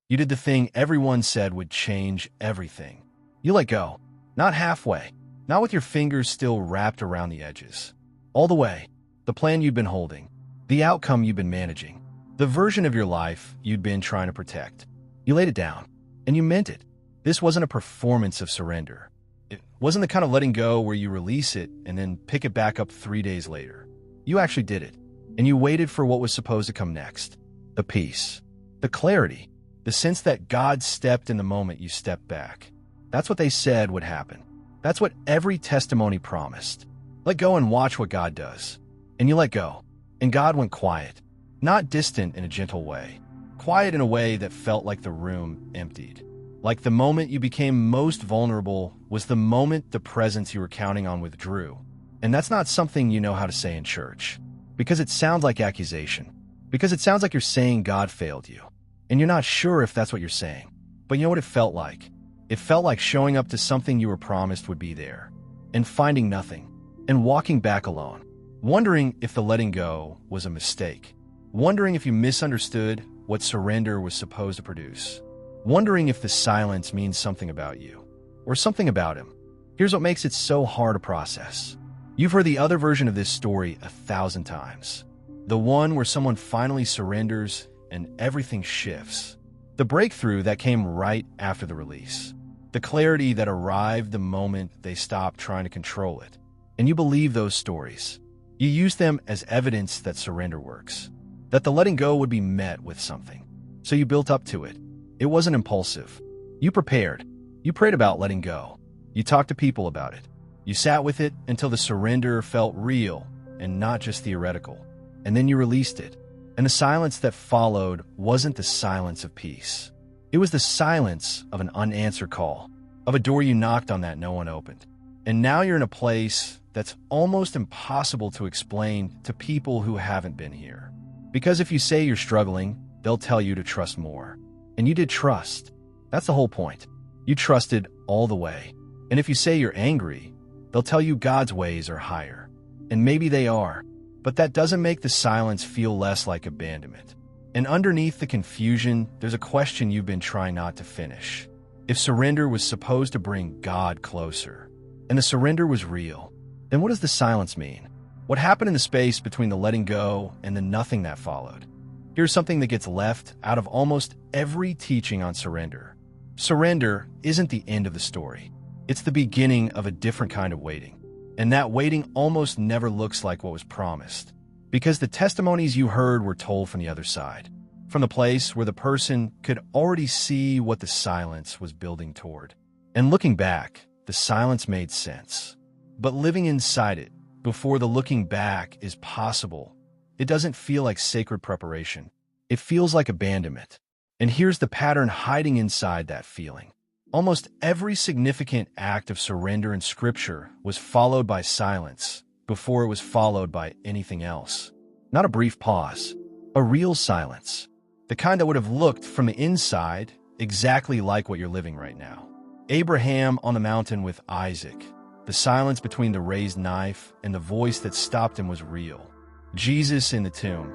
You did the thing everyone said would change everything. You let go. Not halfway. Not with your fingers still wrapped around the edges. All the way. The plan you'd been holding. The outcome you'd been managing. The version of your life you'd been trying to protect. You laid it down. And you meant it. This wasn't a performance of surrender. It wasn't the kind of letting go where you release it and then pick it back up 3 days later. You actually did it. And you waited for what was supposed to come next. The peace. The clarity. The sense that God stepped in the moment you stepped back. That's what they said would happen. That's what every testimony promised. Let go and watch what God does. And you let go. And God went quiet. Not distant in a gentle way. Quiet in a way that felt like the room emptied. Like the moment you became most vulnerable was the moment the presence you were counting on withdrew. And that's not something you know how to say in church. Because it sounds like accusation. Because it sounds like you're saying God failed you. And you're not sure if that's what you're saying. But you know what it felt like? It felt like showing up to something you were promised would be there. And finding nothing. And walking back alone. Wondering if the letting go was a mistake. Wondering if you misunderstood what surrender was supposed to produce. Wondering if the silence means something about you. Or something about him. Here's what makes it so hard to process. You've heard the other version of this story 1,000 times. The one where someone finally surrenders and everything shifts. The breakthrough that came right after the release. The clarity that arrived the moment they stopped trying to control it. And you believe those stories. You use them as evidence that surrender works. That the letting go would be met with something. So you built up to it. It wasn't impulsive. You prepared. You prayed about letting go. You talked to people about it. You sat with it until the surrender felt real and not just theoretical. And then you released it. And the silence that followed wasn't the silence of peace. It was the silence of an unanswered call, of a door you knocked on that no one opened. And now you're in a place that's almost impossible to explain to people who haven't been here. Because if you say you're struggling, they'll tell you to trust more. And you did trust. That's the whole point. You trusted all the way. And if you say you're angry, they'll tell you God's ways are higher. And maybe they are. But that doesn't make the silence feel less like abandonment. And underneath the confusion, there's a question you've been trying not to finish. If surrender was supposed to bring God closer, and the surrender was real, then what does the silence mean? What happened in the space between the letting go and the nothing that followed? Here's something that gets left out of almost every teaching on surrender. Surrender isn't the end of the story. It's the beginning of a different kind of waiting. And that waiting almost never looks like what was promised. Because the testimonies you heard were told from the other side. From the place where the person could already see what the silence was building toward. And looking back, the silence made sense. But living inside it, before the looking back is possible, it doesn't feel like sacred preparation. It feels like abandonment. And here's the pattern hiding inside that feeling. Almost every significant act of surrender in Scripture was followed by silence before it was followed by anything else. Not a brief pause, a real silence. The kind that would have looked from the inside exactly like what you're living right now. Abraham on the mountain with Isaac. The silence between the raised knife and the voice that stopped him was real. Jesus in the tomb.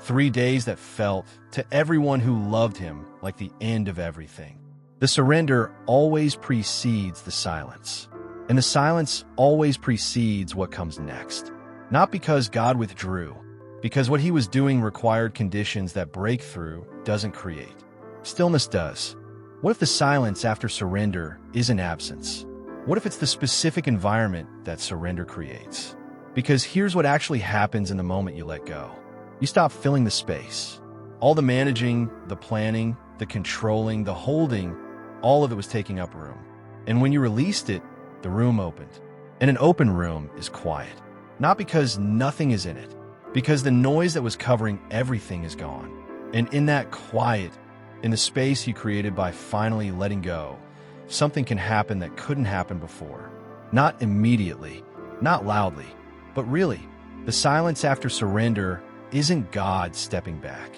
3 days that felt, to everyone who loved him, like the end of everything. The surrender always precedes the silence. And the silence always precedes what comes next. Not because God withdrew, because what he was doing required conditions that breakthrough doesn't create. Stillness does. What if the silence after surrender isn't absence? What if it's the specific environment that surrender creates? Because here's what actually happens in the moment you let go. You stop filling the space. All the managing, the planning, the controlling, the holding, all of it was taking up room. And when you released it, the room opened. And an open room is quiet. Not because nothing is in it, because the noise that was covering everything is gone. And in that quiet, in the space you created by finally letting go, something can happen that couldn't happen before. Not immediately, not loudly, but really, the silence after surrender isn't God stepping back.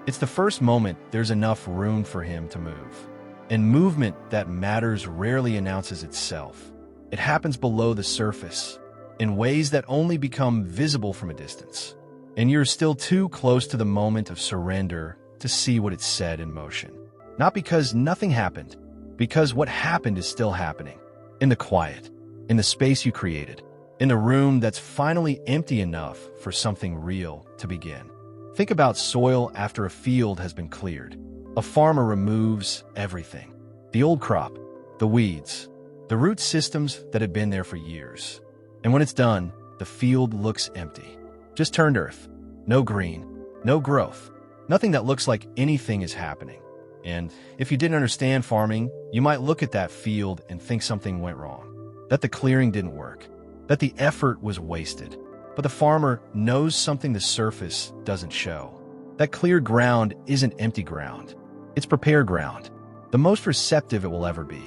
It's the first moment there's enough room for him to move. And movement that matters rarely announces itself. It happens below the surface, in ways that only become visible from a distance. And you're still too close to the moment of surrender to see what it set in motion. Not because nothing happened, because what happened is still happening. In the quiet, in the space you created, in the room that's finally empty enough for something real to begin. Think about soil after a field has been cleared. A farmer removes everything. The old crop, the weeds, the root systems that had been there for years. And when it's done, the field looks empty. Just turned earth. No green, no growth, nothing that looks like anything is happening. And if you didn't understand farming, you might look at that field and think something went wrong, that the clearing didn't work, that the effort was wasted. But the farmer knows something the surface doesn't show. That cleared ground isn't empty ground. It's prepared ground, the most receptive it will ever be.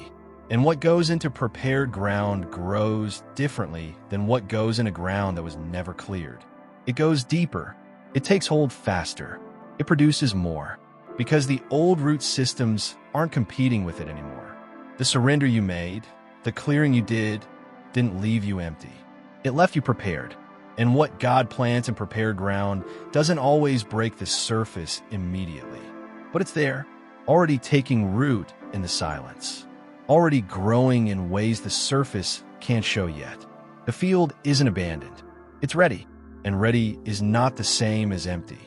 And what goes into prepared ground grows differently than what goes into ground that was never cleared. It goes deeper. It takes hold faster. It produces more. Because the old root systems aren't competing with it anymore. The surrender you made, the clearing you didn't leave you empty. It left you prepared. And what God plants in prepared ground doesn't always break the surface immediately. But it's there, already taking root in the silence, already growing in ways the surface can't show yet. The field isn't abandoned. It's ready. And ready is not the same as empty,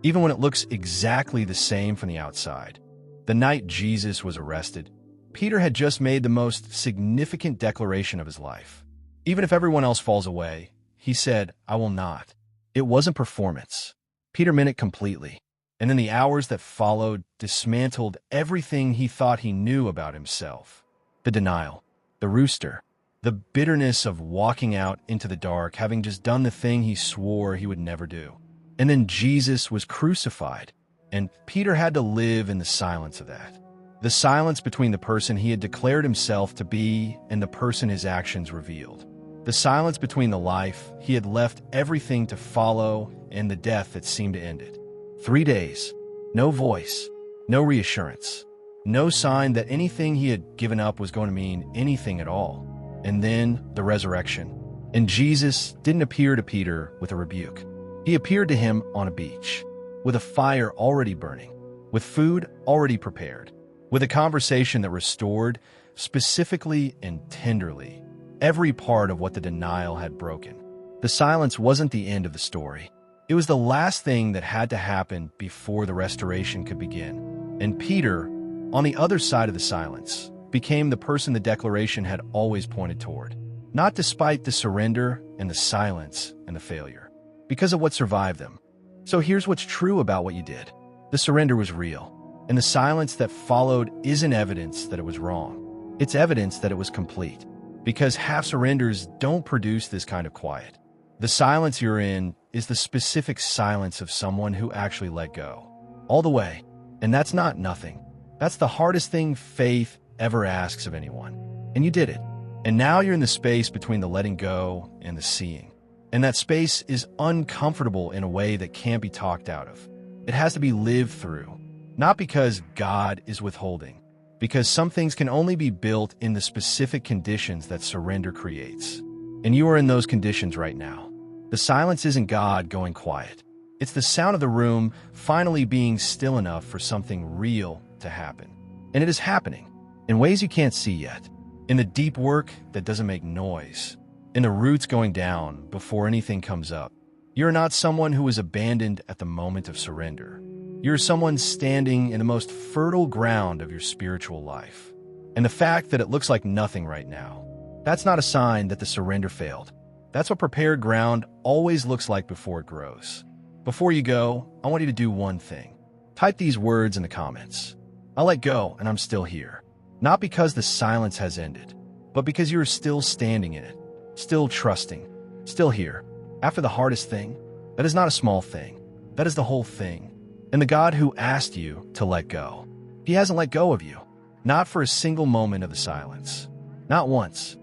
even when it looks exactly the same from the outside. The night Jesus was arrested, Peter had just made the most significant declaration of his life. Even if everyone else falls away, he said, "I will not." It wasn't performance. Peter meant it completely. And then the hours that followed dismantled everything he thought he knew about himself. The denial, the rooster, the bitterness of walking out into the dark, having just done the thing he swore he would never do. And then Jesus was crucified, and Peter had to live in the silence of that. The silence between the person he had declared himself to be and the person his actions revealed. The silence between the life he had left everything to follow and the death that seemed to end it. 3 days, no voice, no reassurance, no sign that anything he had given up was going to mean anything at all. And then the resurrection. And Jesus didn't appear to Peter with a rebuke. He appeared to him on a beach, with a fire already burning, with food already prepared, with a conversation that restored, specifically and tenderly, every part of what the denial had broken. The silence wasn't the end of the story. It was the last thing that had to happen before the restoration could begin. And Peter, on the other side of the silence, became the person the declaration had always pointed toward. Not despite the surrender and the silence and the failure, because of what survived them. So here's what's true about what you did. The surrender was real, and the silence that followed isn't evidence that it was wrong. It's evidence that it was complete. Because half surrenders don't produce this kind of quiet. The silence you're in is the specific silence of someone who actually let go. All the way. And that's not nothing. That's the hardest thing faith ever asks of anyone. And you did it. And now you're in the space between the letting go and the seeing. And that space is uncomfortable in a way that can't be talked out of. It has to be lived through. Not because God is withholding. Because some things can only be built in the specific conditions that surrender creates. And you are in those conditions right now. The silence isn't God going quiet. It's the sound of the room finally being still enough for something real to happen. And it is happening in ways you can't see yet. In the deep work that doesn't make noise. In the roots going down before anything comes up. You're not someone who was abandoned at the moment of surrender. You're someone standing in the most fertile ground of your spiritual life. And the fact that it looks like nothing right now, that's not a sign that the surrender failed. That's what prepared ground always looks like before it grows. Before you go, I want you to do one thing. Type these words in the comments. I let go and I'm still here. Not because the silence has ended, but because you're still standing in it, still trusting, still here. After the hardest thing, that is not a small thing. That is the whole thing. And the God who asked you to let go, he hasn't let go of you. Not for a single moment of the silence. Not once.